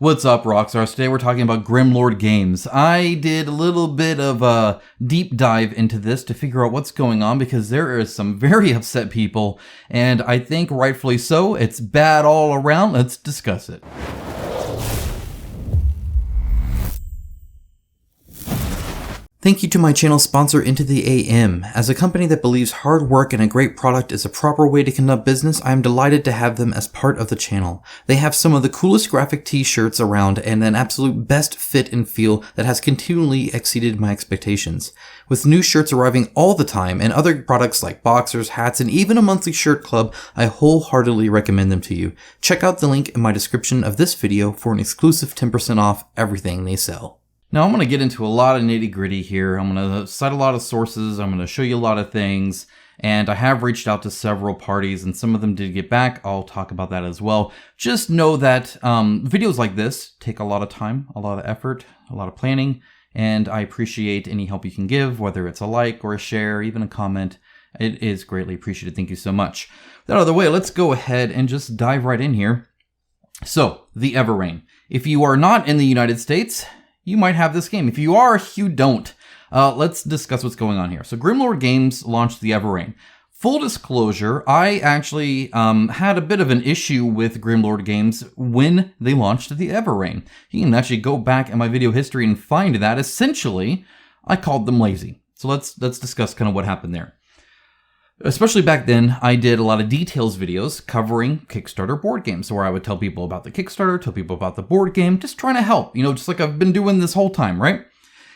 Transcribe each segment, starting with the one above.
What's up, Rockstars? Today we're talking about Grimlord Games. I did a little bit of a deep dive into this to figure out what's going on because there is some very upset people, and I think rightfully so. It's bad all around. Let's discuss it. Thank you to my channel sponsor Into the AM. As a company that believes hard work and a great product is a proper way to conduct business, I am delighted to have them as part of the channel. They have some of the coolest graphic t-shirts around and an absolute best fit and feel that has continually exceeded my expectations. With new shirts arriving all the time and other products like boxers, hats, and even a monthly shirt club, I wholeheartedly recommend them to you. Check out the link in my description of this video for an exclusive 10% off everything they sell. Now I'm going to get into a lot of nitty gritty here. I'm going to cite a lot of sources. I'm going to show you a lot of things. And I have reached out to several parties and some of them did get back. I'll talk about that as well. Just know that videos like this take a lot of time, a lot of effort, a lot of planning. And I appreciate any help you can give, whether it's a like or a share, even a comment. It is greatly appreciated. Thank you so much. With that out of the way, let's go ahead and just dive right in here. So, the Everrain. If you are not in the United States, you might have this game. If you are, you don't. Let's discuss what's going on here. So Grimlord Games launched the Everrain. Full disclosure, I actually had a bit of an issue with Grimlord Games when they launched the Everrain. You can actually go back in my video history and find that. Essentially, I called them lazy. So let's discuss kind of what happened there. Especially back then, I did a lot of details videos covering Kickstarter board games, where I would tell people about the Kickstarter, tell people about the board game, just trying to help, just like I've been doing this whole time, right?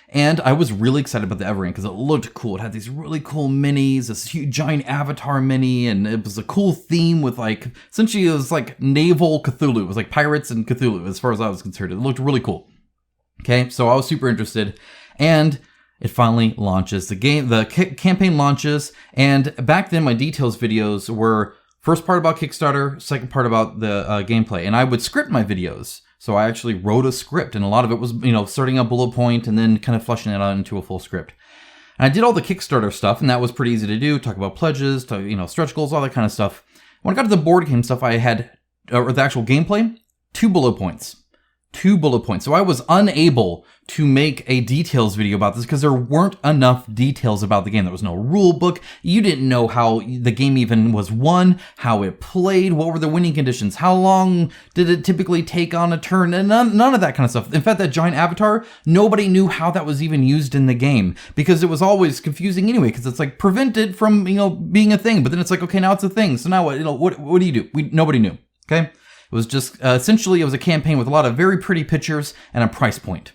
And I was really excited about the Everrain because it looked cool. It had these really cool minis, this huge giant avatar mini, and it was a cool theme with essentially it was like naval Cthulhu. It was like pirates and Cthulhu as far as I was concerned. It looked really cool. Okay, so I was super interested, and it finally launches. The campaign launches, and back then my details videos were first part about Kickstarter, second part about the gameplay, and I would script my videos. So I actually wrote a script, and a lot of it was, starting a bullet point and then kind of fleshing it out into a full script. And I did all the Kickstarter stuff, and that was pretty easy to do. Talk about pledges, stretch goals, all that kind of stuff. When I got to the board game stuff, I had, or the actual gameplay, 2 bullet points. 2 bullet points. So I was unable to make a details video about this because there weren't enough details about the game. There was no rule book. You didn't know how the game even was won, how it played, what were the winning conditions, how long did it typically take on a turn, and none of that kind of stuff. In fact, that giant avatar, nobody knew how that was even used in the game because it was always confusing anyway because it's like prevented from, being a thing. But then it's like, okay, now it's a thing. So now what do you do? Nobody knew. Okay. It was just, essentially, it was a campaign with a lot of very pretty pictures and a price point.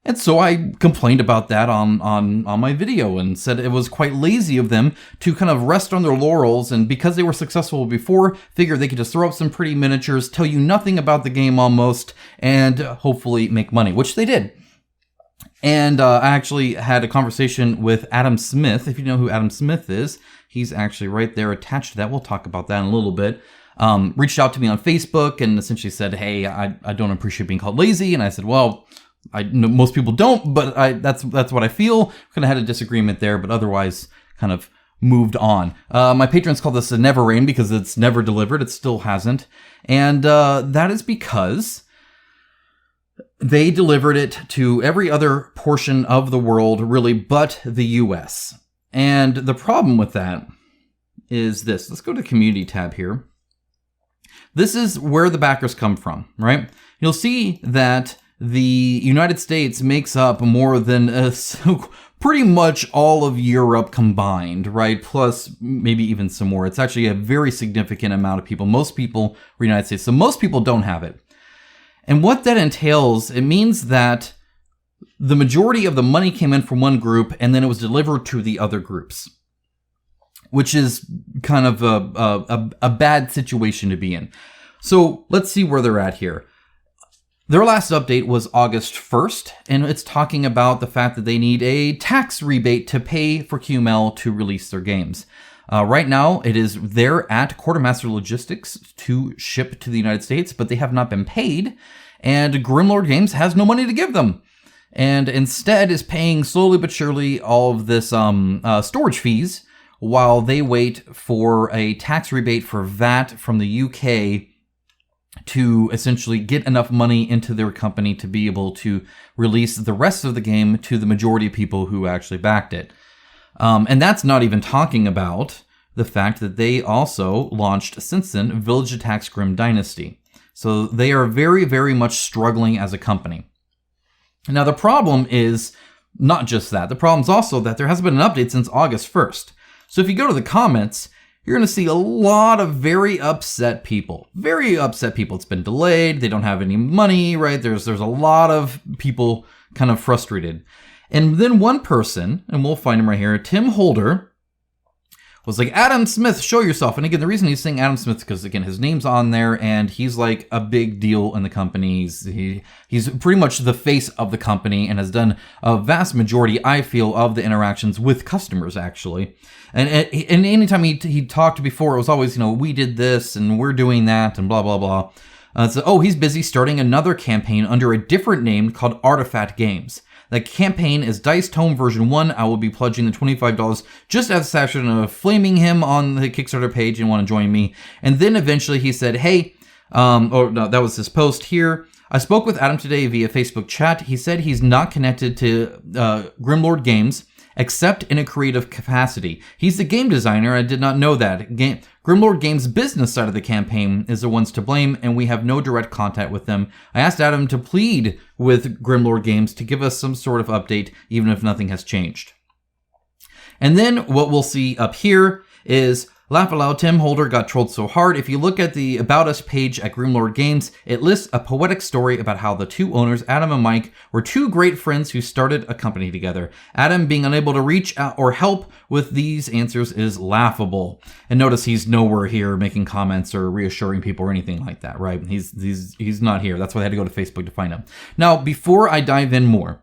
And so I complained about that on my video and said it was quite lazy of them to kind of rest on their laurels, and because they were successful before, figured they could just throw up some pretty miniatures, tell you nothing about the game almost, and hopefully make money, which they did. And I actually had a conversation with Adam Smith. If you know who Adam Smith is, he's actually right there attached to that. We'll talk about that in a little bit. Reached out to me on Facebook and essentially said, hey, I don't appreciate being called lazy. And I said, well, I know most people don't, but that's what I feel. Kind of had a disagreement there, but otherwise kind of moved on. My patrons call this a never rain because it's never delivered. It still hasn't. And that is because they delivered it to every other portion of the world, really, but the US. And the problem with that is this. Let's go to the community tab here. This is where the backers come from, right? You'll see that the United States makes up more than pretty much all of Europe combined, right? Plus maybe even some more. It's actually a very significant amount of people. Most people are United States, so most people don't have it. And what that entails, it means that the majority of the money came in from one group and then it was delivered to the other groups, which is kind of a bad situation to be in. So let's see where they're at here. Their last update was August 1st, and it's talking about the fact that they need a tax rebate to pay for QML to release their games. Right now, it is there at Quartermaster Logistics to ship to the United States, but they have not been paid, and Grimlord Games has no money to give them. And instead is paying slowly but surely all of this storage fees while they wait for a tax rebate for VAT from the UK to essentially get enough money into their company to be able to release the rest of the game to the majority of people who actually backed it. And that's not even talking about the fact that they also launched, since then, Village Attack's Grim Dynasty. So they are very, very much struggling as a company. Now, the problem is not just that. The problem is also that there hasn't been an update since August 1st. So if you go to the comments, you're going to see a lot of very upset people. Very upset people. It's been delayed. They don't have any money, right? There's a lot of people kind of frustrated. And then one person, and we'll find him right here, Tim Holder, was like, Adam Smith, show yourself. And again, the reason he's saying Adam Smith is because, again, his name's on there and he's like a big deal in the company. He's pretty much the face of the company and has done a vast majority, I feel, of the interactions with customers, actually. And anytime he talked before, it was always, we did this and we're doing that and blah, blah, blah. He's busy starting another campaign under a different name called Artifact Games. The campaign is Dice Tome version 1. I will be pledging the $25 just as a session of flaming him on the Kickstarter page and want to join me. And then eventually he said, hey, that was his post here. I spoke with Adam today via Facebook chat. He said he's not connected to Grimlord Games except in a creative capacity. He's the game designer. I did not know that. Grimlord Games' business side of the campaign is the ones to blame, and we have no direct contact with them. I asked Adam to plead with Grimlord Games to give us some sort of update, even if nothing has changed. And then what we'll see up here is, laugh aloud, Tim Holder got trolled so hard. If you look at the About Us page at Grimlord Games, it lists a poetic story about how the two owners, Adam and Mike, were two great friends who started a company together. Adam being unable to reach out or help with these answers is laughable. And notice he's nowhere here making comments or reassuring people or anything like that, right? He's not here. That's why I had to go to Facebook to find him. Now, before I dive in more,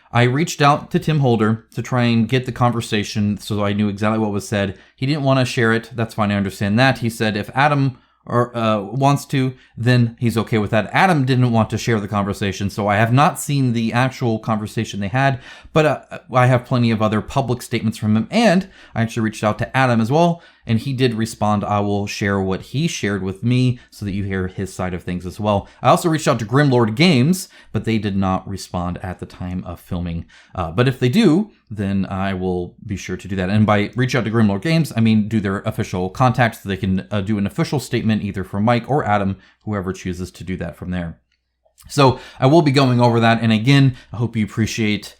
I reached out to Tim Holder to try and get the conversation so I knew exactly what was said. He didn't want to share it. That's fine. I understand that. He said if Adam wants to, then he's okay with that. Adam didn't want to share the conversation, so I have not seen the actual conversation they had, but I have plenty of other public statements from him, and I actually reached out to Adam as well, and he did respond. I will share what he shared with me so that you hear his side of things as well. I also reached out to Grimlord Games, but they did not respond at the time of filming. But if they do, then I will be sure to do that. And by reach out to Grimlord Games, I mean do their official contact so they can do an official statement either from Mike or Adam, whoever chooses to do that from there. So I will be going over that. And again, I hope you appreciate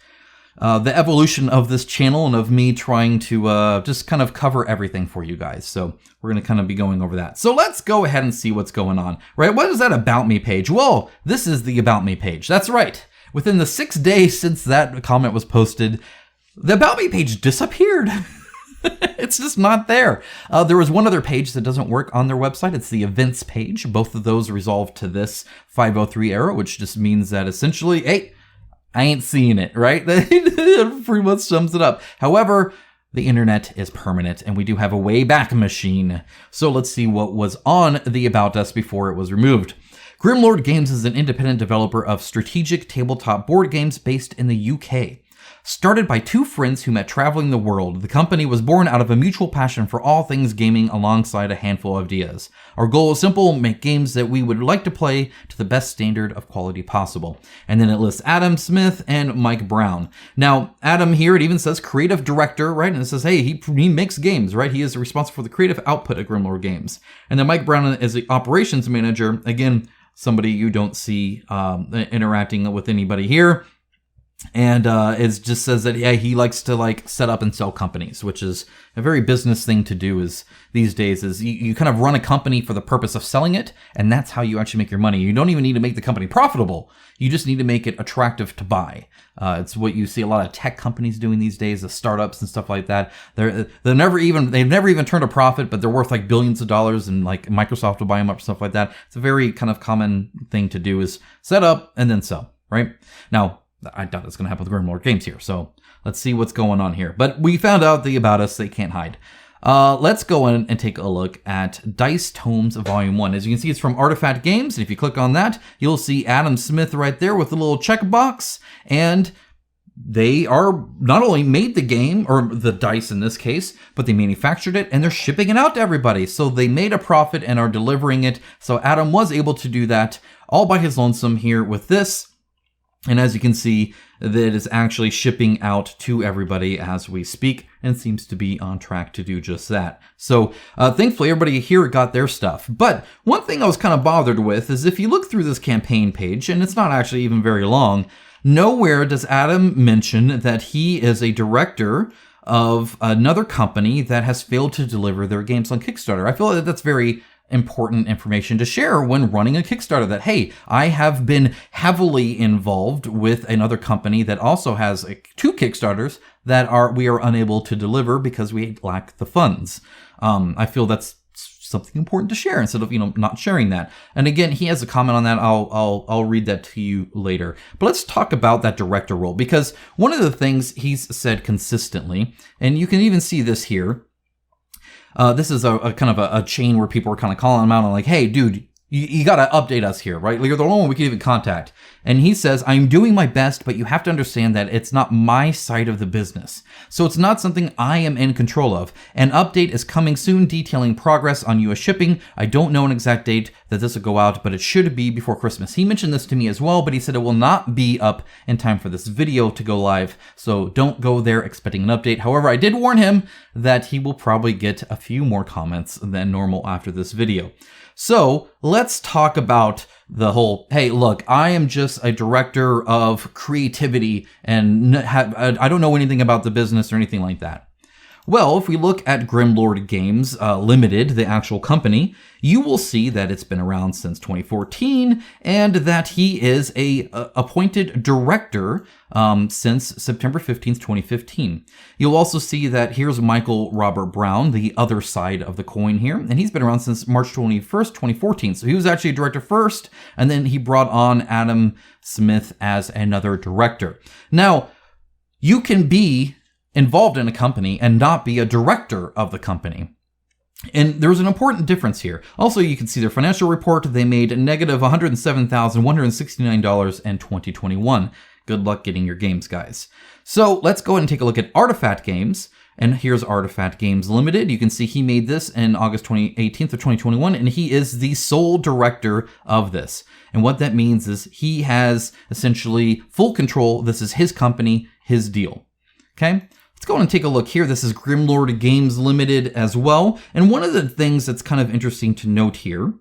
the evolution of this channel and of me trying to just kind of cover everything for you guys. So we're going to kind of be going over that. So let's go ahead and see what's going on, right? What is that About Me page? Well, this is the About Me page. That's right. Within the 6 days since that comment was posted, the About Me page disappeared. It's just not there. There was one other page that doesn't work on their website. It's the events page. Both of those resolved to this 503 error, which just means that essentially, hey, I ain't seeing it, right? That pretty much sums it up. However, the internet is permanent and we do have a Wayback Machine. So let's see what was on the About Us before it was removed. Grimlord Games is an independent developer of strategic tabletop board games based in the UK. Started by two friends who met traveling the world, the company was born out of a mutual passion for all things gaming alongside a handful of ideas. Our goal is simple, make games that we would like to play to the best standard of quality possible. And then it lists Adam Smith and Mike Brown. Now, Adam here, it even says creative director, right? And it says, hey, he makes games, right? He is responsible for the creative output at Grimlord Games. And then Mike Brown is the operations manager. Again, somebody you don't see interacting with anybody here. And it just says that, yeah, he likes to set up and sell companies, which is a very business thing to do these days is you kind of run a company for the purpose of selling it. And that's how you actually make your money. You don't even need to make the company profitable. You just need to make it attractive to buy. It's what you see a lot of tech companies doing these days, the startups and stuff like that. They've never even turned a profit, but they're worth like billions of dollars, and like Microsoft will buy them up, stuff like that. It's a very kind of common thing to do is set up and then sell, right? Now, I doubt it's going to happen with Grimlord Games here, so let's see what's going on here. But we found out the About Us, they can't hide. Let's go in and take a look at Dice Tomes Volume 1. As you can see, it's from Artifact Games, and if you click on that, you'll see Adam Smith right there with a little checkbox, and they are not only made the game, or the dice in this case, but they manufactured it and they're shipping it out to everybody. So they made a profit and are delivering it. So Adam was able to do that all by his lonesome here with this. And as you can see, that is actually shipping out to everybody as we speak and seems to be on track to do just that. So thankfully, everybody here got their stuff. But one thing I was kind of bothered with is if you look through this campaign page, and it's not actually even very long, nowhere does Adam mention that he is a director of another company that has failed to deliver their games on Kickstarter. I feel that that's very important information to share when running a Kickstarter, that, hey, I have been heavily involved with another company that also has 2 Kickstarters that we are unable to deliver because we lack the funds. I feel that's something important to share instead of, not sharing that. And again, he has a comment on that. I'll read that to you later. But let's talk about that director role, because one of the things he's said consistently, and you can even see this here, this is a kind of a chain where people are kind of calling him out and like, hey, dude, you got to update us here, right? You're the only one we can even contact. And he says, I'm doing my best, but you have to understand that it's not my side of the business. So it's not something I am in control of. An update is coming soon detailing progress on US shipping. I don't know an exact date that this will go out, but it should be before Christmas. He mentioned this to me as well, but he said it will not be up in time for this video to go live. So don't go there expecting an update. However, I did warn him that he will probably get a few more comments than normal after this video. So let's talk about the whole, hey, look, I am just a director of creativity and I don't know anything about the business or anything like that. Well, if we look at Grimlord Games Limited, the actual company, you will see that it's been around since 2014 and that he is a appointed director since September 15th, 2015. You'll also see that here's Michael Robert Brown, the other side of the coin here, and he's been around since March 21st, 2014. So he was actually a director first, and then he brought on Adam Smith as another director. Now, you can be involved in a company and not be a director of the company. And there's an important difference here. Also, you can see their financial report. They made negative $107,169 in 2021. Good luck getting your games, guys. So let's go ahead and take a look at Artifact Games. And here's Artifact Games Limited. You can see he made this in August 18th of 2021, and he is the sole director of this. And what that means is he has essentially full control. This is his company, his deal. Okay? Let's go and take a look here. This is Grimlord Games Limited as well. And one of the things that's kind of interesting to note here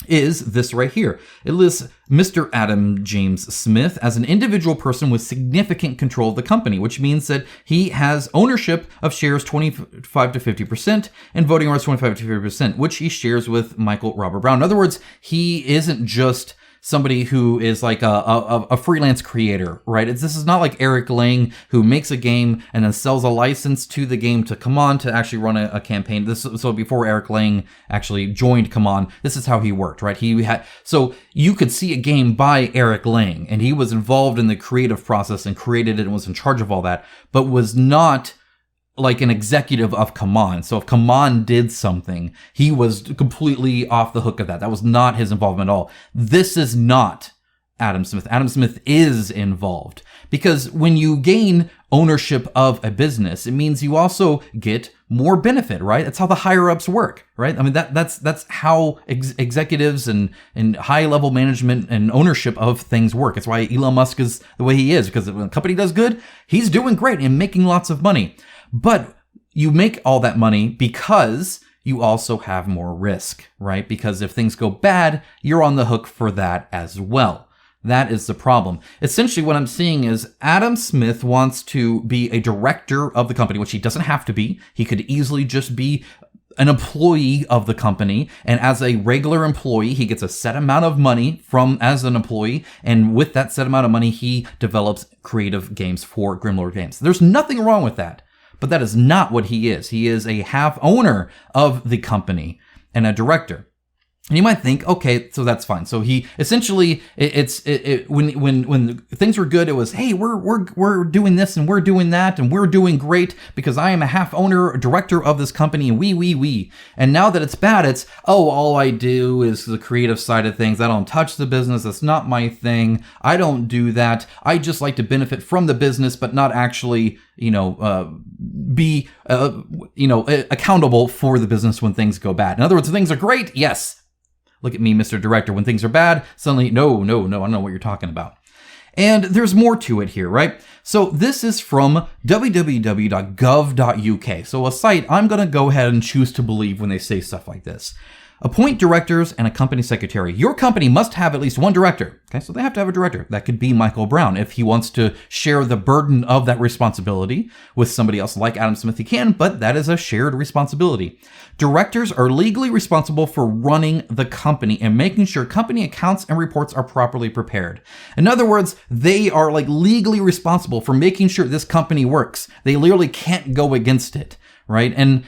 is this right here. It lists Mr. Adam James Smith as an individual person with significant control of the company, which means that he has ownership of shares 25 to 50% and voting rights 25 to 50%, which he shares with Michael Robert Brown. In other words, he isn't just somebody who is like a freelance creator, right? This is not like Eric Lang, who makes a game and then sells a license to the game to CMON to actually run a campaign. So before Eric Lang actually joined CMON, this is how he worked, right? So you could see a game by Eric Lang, and he was involved in the creative process and created it and was in charge of all that, but was not like an executive of CMON. So if CMON did something, he was completely off the hook of that. That was not his involvement at all. This is not Adam Smith. Adam Smith is involved because when you gain ownership of a business, it means you also get more benefit, right? That's how the higher ups work, right? I mean, that's how executives and high level management and ownership of things work. It's why Elon Musk is the way he is, because when a company does good, he's doing great and making lots of money. But you make all that money because you also have more risk, right? Because if things go bad, you're on the hook for that as well. That is the problem. Essentially, what I'm seeing is Adam Smith wants to be a director of the company, which he doesn't have to be. He could easily just be an employee of the company. And as a regular employee, he gets a set amount of money as an employee. And with that set amount of money, he develops creative games for Grimlord Games. There's nothing wrong with that. But that is not what he is. He is a half owner of the company and a director. And you might think, okay, so that's fine. So he essentially, when things were good, it was, hey, we're doing this and we're doing that and we're doing great because I am a half owner, director of this company, and we. And now that it's bad, it's, oh, all I do is the creative side of things. I don't touch the business. That's not my thing. I don't do that. I just like to benefit from the business, but not actually, be accountable for the business when things go bad. In other words, when things are great, yes. Look at me, Mr. Director. When things are bad, suddenly, no, I don't know what you're talking about. And there's more to it here, right? So this is from www.gov.uk. So a site I'm going to go ahead and choose to believe when they say stuff like this. Appoint directors and a company secretary. Your company must have at least one director. Okay, so they have to have a director. That could be Michael Brown. If he wants to share the burden of that responsibility with somebody else like Adam Smith, he can, but that is a shared responsibility. Directors are legally responsible for running the company and making sure company accounts and reports are properly prepared. In other words, they are like legally responsible for making sure this company works. They literally can't go against it, right? And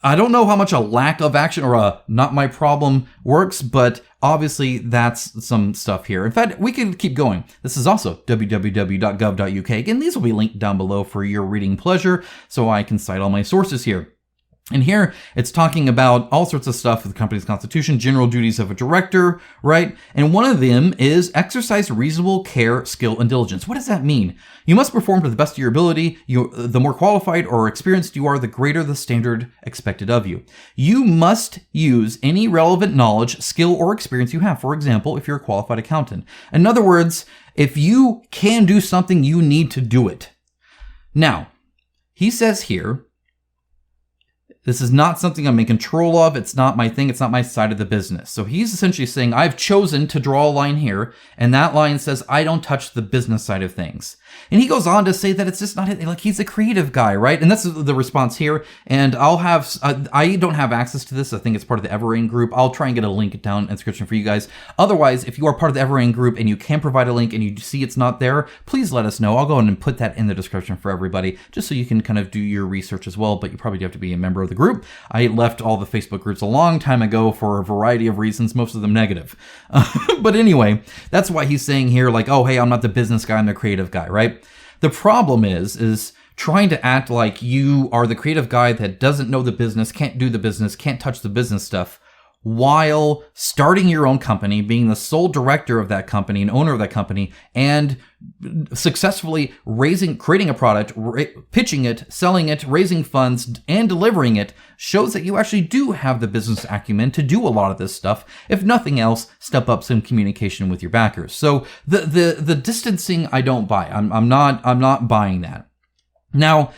I don't know how much a lack of action or a not my problem works, but obviously that's some stuff here. In fact, we could keep going. This is also www.gov.uk. Again, these will be linked down below for your reading pleasure, so I can cite all my sources here. And here, it's talking about all sorts of stuff with the company's constitution, general duties of a director, right? And one of them is exercise reasonable care, skill, and diligence. What does that mean? You must perform to the best of your ability. The more qualified or experienced you are, the greater the standard expected of you. You must use any relevant knowledge, skill, or experience you have. For example, if you're a qualified accountant. In other words, if you can do something, you need to do it. Now, he says here, this is not something I'm in control of. It's not my thing. It's not my side of the business. So he's essentially saying, I've chosen to draw a line here, and that line says, I don't touch the business side of things. And he goes on to say that it's just not, like, he's a creative guy, right? And that's the response here. And I'll have, I don't have access to this. I think it's part of the Everrain group. I'll try and get a link down in the description for you guys. Otherwise, if you are part of the Everrain group and you can provide a link and you see it's not there, please let us know. I'll go ahead and put that in the description for everybody, just so you can kind of do your research as well. But you probably do have to be a member of the group. I left all the Facebook groups a long time ago for a variety of reasons, most of them negative. But anyway, that's why he's saying here, like, oh, hey, I'm not the business guy, I'm the creative guy, right? The problem is trying to act like you are the creative guy that doesn't know the business, can't do the business, can't touch the business stuff, while starting your own company, being the sole director of that company and owner of that company, and successfully creating a product, pitching it, selling it, raising funds, and delivering it shows that you actually do have the business acumen to do a lot of this stuff. If nothing else, step up some communication with your backers. So the distancing, I don't buy. I'm not buying that. Now,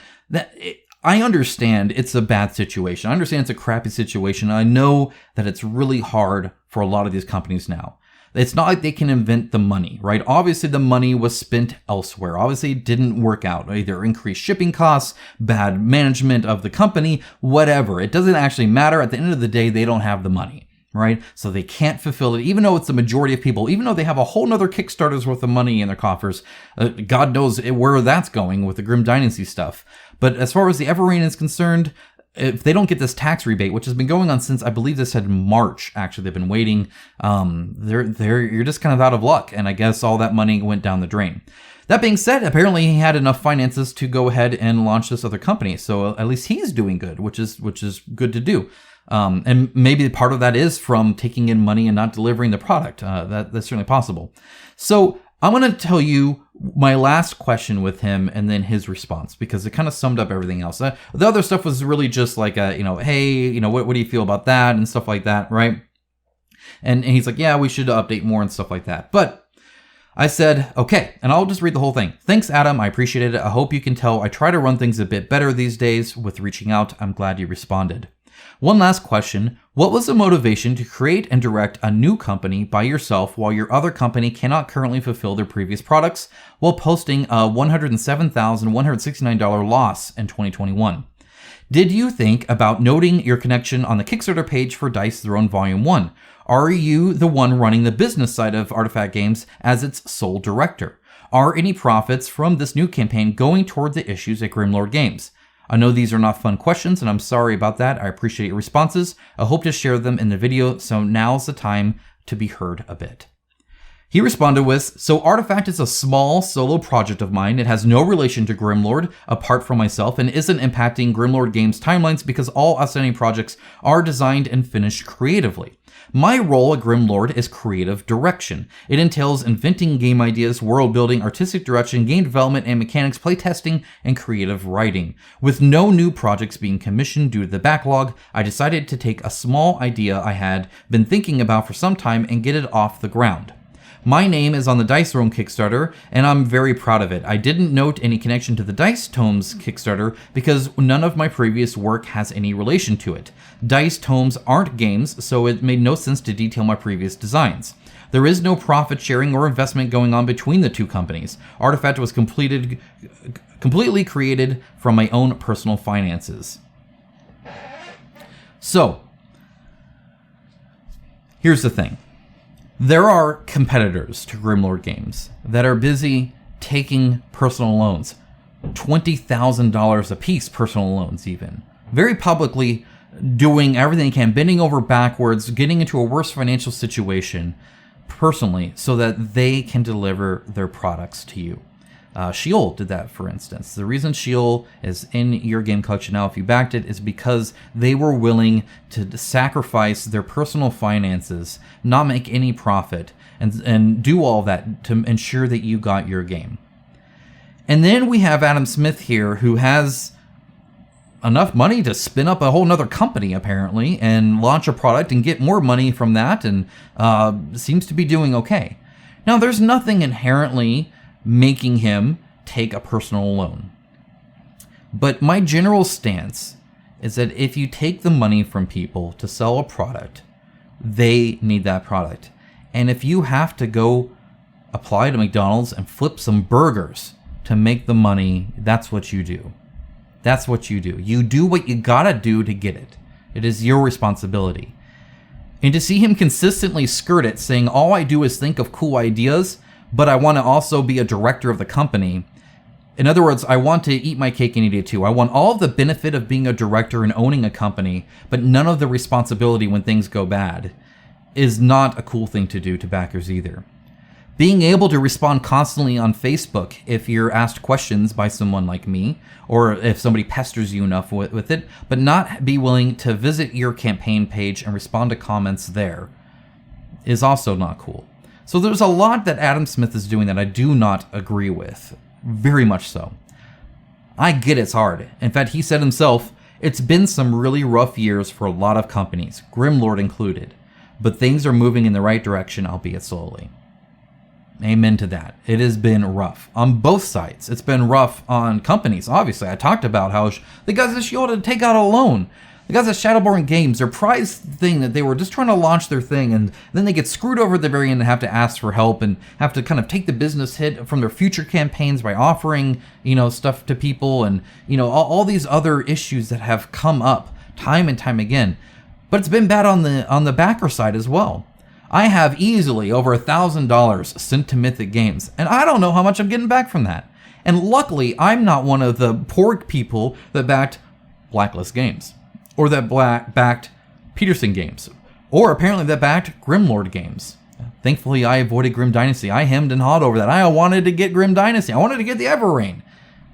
I understand it's a bad situation. I understand it's a crappy situation. I know that it's really hard for a lot of these companies now. It's not like they can invent the money, right? Obviously, the money was spent elsewhere. Obviously, it didn't work out. Either increased shipping costs, bad management of the company, whatever. It doesn't actually matter. At the end of the day, they don't have the money, right? So they can't fulfill it, even though it's the majority of people, even though they have a whole nother Kickstarter's worth of money in their coffers. God knows where that's going with the Grim Dynasty stuff. But as far as the Everrain is concerned, if they don't get this tax rebate, which has been going on since, I believe they said March, actually, they've been waiting, you're just kind of out of luck. And I guess all that money went down the drain. That being said, apparently he had enough finances to go ahead and launch this other company. So at least he's doing good, which is good to do. And maybe part of that is from taking in money and not delivering the product. That's certainly possible. So I'm going to tell you my last question with him and then his response, because it kind of summed up everything else. The other stuff was really just like, hey, what do you feel about that and stuff like that, right? And he's like, yeah, we should update more and stuff like that. But I said, okay, and I'll just read the whole thing. Thanks, Adam. I appreciate it. I hope you can tell I try to run things a bit better these days with reaching out. I'm glad you responded. One last question. What was the motivation to create and direct a new company by yourself while your other company cannot currently fulfill their previous products while posting a $107,169 loss in 2021? Did you think about noting your connection on the Kickstarter page for Dice Throne Volume 1? Are you the one running the business side of Artifact Games as its sole director? Are any profits from this new campaign going toward the issues at Grimlord Games? I know these are not fun questions, and I'm sorry about that. I appreciate your responses. I hope to share them in the video, so now's the time to be heard a bit. He responded with, so Artifact is a small solo project of mine. It has no relation to Grimlord apart from myself and isn't impacting Grimlord Games timelines because all outstanding projects are designed and finished creatively. My role at Grimlord is creative direction. It entails inventing game ideas, world building, artistic direction, game development and mechanics, playtesting, and creative writing. With no new projects being commissioned due to the backlog, I decided to take a small idea I had been thinking about for some time and get it off the ground. My name is on the Dice Throne Kickstarter, and I'm very proud of it. I didn't note any connection to the Dice Tomes Kickstarter because none of my previous work has any relation to it. Dice Tomes aren't games, so it made no sense to detail my previous designs. There is no profit sharing or investment going on between the two companies. Artifact was completely created from my own personal finances. So, here's the thing. There are competitors to Grimlord Games that are busy taking personal loans, $20,000 a piece personal loans even, very publicly doing everything they can, bending over backwards, getting into a worse financial situation personally so that they can deliver their products to you. Sheol did that, for instance. The reason Sheol is in your game collection now, if you backed it, is because they were willing to sacrifice their personal finances, not make any profit, and do all that to ensure that you got your game. And then we have Adam Smith here, who has enough money to spin up a whole nother company, apparently, and launch a product and get more money from that, and seems to be doing okay. Now, there's nothing inherently making him take a personal loan. But my general stance is that if you take the money from people to sell a product, they need that product. And if you have to go apply to McDonald's and flip some burgers to make the money, that's what you do. That's what you do. You do what you gotta do to get it. It is your responsibility. And to see him consistently skirt it, saying all I do is think of cool ideas, but I want to also be a director of the company. In other words, I want to eat my cake and eat it too. I want all of the benefit of being a director and owning a company, but none of the responsibility when things go bad, is not a cool thing to do to backers either. Being able to respond constantly on Facebook if you're asked questions by someone like me, or if somebody pesters you enough with it, but not be willing to visit your campaign page and respond to comments there, is also not cool. So there's a lot that Adam Smith is doing that I do not agree with. Very much so. I get it's hard. In fact, he said himself, it's been some really rough years for a lot of companies, Grimlord included. But things are moving in the right direction, albeit slowly. Amen to that. It has been rough on both sides. It's been rough on companies, obviously. I talked about how the guys at Sheol had to take out a loan. The guys at Shadowborn Games, their prize thing that they were just trying to launch their thing, and then they get screwed over at the very end and have to ask for help and have to kind of take the business hit from their future campaigns by offering, stuff to people and, all these other issues that have come up time and time again. But it's been bad on the backer side as well. I have easily over $1,000 sent to Mythic Games, and I don't know how much I'm getting back from that. And luckily, I'm not one of the poor people that backed Blacklist Games, or that backed Peterson Games, or apparently that backed Grimlord Games. Thankfully, I avoided Grim Dynasty. I hemmed and hawed over that. I wanted to get Grim Dynasty. I wanted to get the Everrain.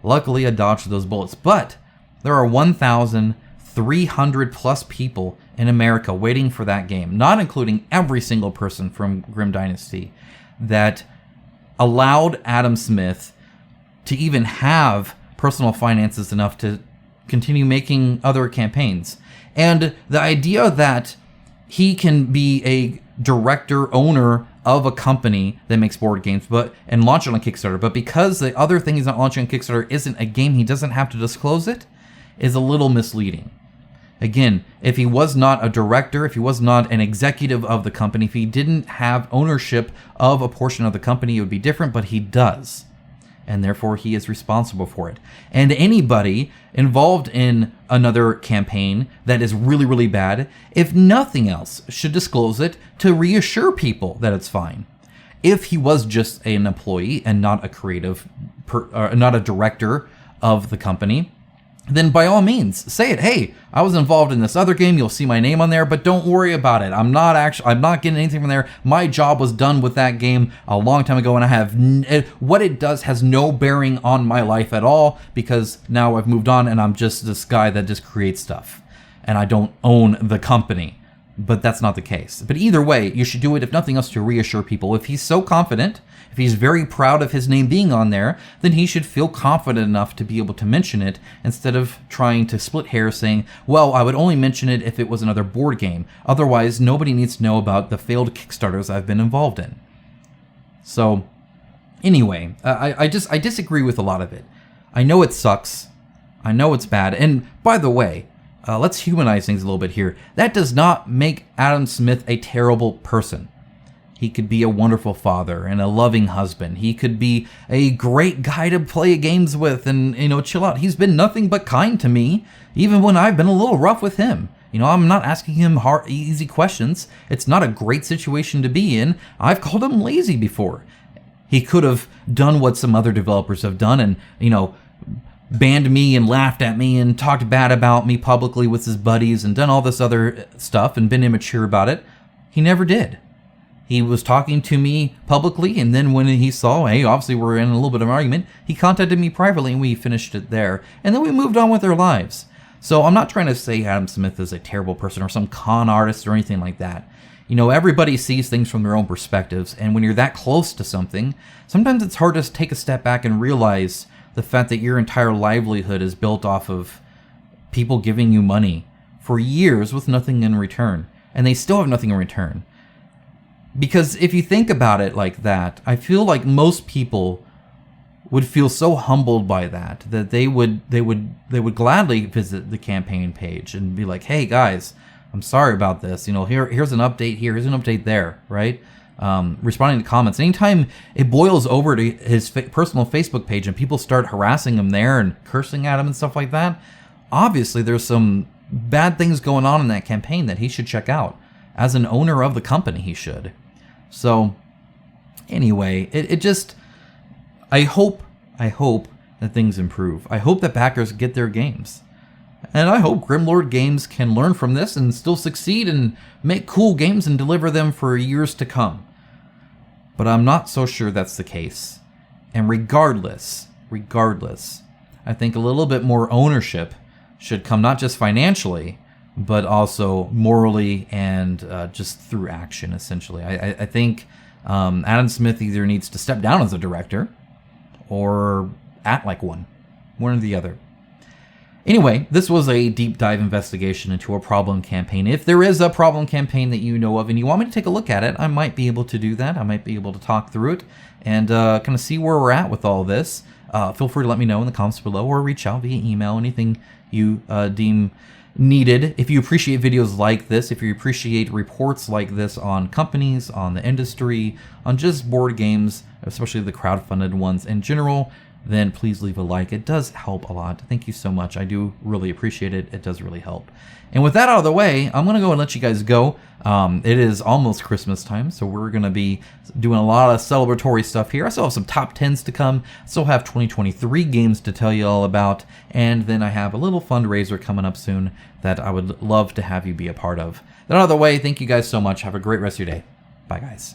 Luckily, I dodged those bullets. But there are 1,300 plus people in America waiting for that game, not including every single person from Grim Dynasty, that allowed Adam Smith to even have personal finances enough to continue making other campaigns. And the idea that he can be a director, owner of a company that makes board games and launch it on Kickstarter, but because the other thing he's not launching on Kickstarter isn't a game, he doesn't have to disclose it, is a little misleading. Again, if he was not a director, if he was not an executive of the company, if he didn't have ownership of a portion of the company, it would be different, but he does. And therefore he is responsible for it. And anybody involved in another campaign that is really, really bad, if nothing else, should disclose it to reassure people that it's fine. If he was just an employee and not a creative, not a director of the company, then by all means say it. Hey, I was involved in this other game. You'll see my name on there, but don't worry about it. I'm not getting anything from there. My job was done with that game a long time ago, and I have what it does has no bearing on my life at all, because now I've moved on and I'm just this guy that just creates stuff and I don't own the company. But that's not the case. But either way, you should do it, if nothing else, to reassure people. If he's so confident, if he's very proud of his name being on there, then he should feel confident enough to be able to mention it, instead of trying to split hairs saying, well, I would only mention it if it was another board game. Otherwise, nobody needs to know about the failed Kickstarters I've been involved in. So, anyway, I disagree with a lot of it. I know it sucks. I know it's bad. And by the way, let's humanize things a little bit here. That does not make Adam Smith a terrible person. He could be a wonderful father and a loving husband. He could be a great guy to play games with and, chill out. He's been nothing but kind to me, even when I've been a little rough with him. I'm not asking him hard, easy questions. It's not a great situation to be in. I've called him lazy before. He could have done what some other developers have done and, banned me and laughed at me and talked bad about me publicly with his buddies and done all this other stuff and been immature about it. He never did. He was talking to me publicly, and then when he saw, hey, obviously we're in a little bit of an argument, he contacted me privately and we finished it there. And then we moved on with our lives. So I'm not trying to say Adam Smith is a terrible person or some con artist or anything like that. Everybody sees things from their own perspectives, and when you're that close to something, sometimes it's hard to take a step back and realize the fact that your entire livelihood is built off of people giving you money for years with nothing in return. And they still have nothing in return. Because if you think about it like that, I feel like most people would feel so humbled by that they would gladly visit the campaign page and be like, hey guys, I'm sorry about this. Here's an update here, here's an update there, right? Responding to comments. Anytime it boils over to his personal Facebook page and people start harassing him there and cursing at him and stuff like that, obviously there's some bad things going on in that campaign that he should check out. As an owner of the company, he should. So, anyway, I hope that things improve. I hope that backers get their games. And I hope Grimlord Games can learn from this and still succeed and make cool games and deliver them for years to come. But I'm not so sure that's the case. And regardless, I think a little bit more ownership should come, not just financially, but also morally and just through action, essentially. I think Adam Smith either needs to step down as a director or act like one or the other. Anyway, this was a deep dive investigation into a problem campaign. If there is a problem campaign that you know of and you want me to take a look at it, I might be able to do that. I might be able to talk through it and kind of see where we're at with all this. Feel free to let me know in the comments below or reach out via email, anything you deem needed. If you appreciate videos like this, if you appreciate reports like this on companies, on the industry, on just board games, especially the crowdfunded ones in general, then please leave a like. It does help a lot. Thank you so much. I do really appreciate it. It does really help. And with that out of the way, I'm going to go and let you guys go. It is almost Christmas time, so we're going to be doing a lot of celebratory stuff here. I still have some top 10s to come. I still have 2023 games to tell you all about. And then I have a little fundraiser coming up soon that I would love to have you be a part of. That out of the way, thank you guys so much. Have a great rest of your day. Bye, guys.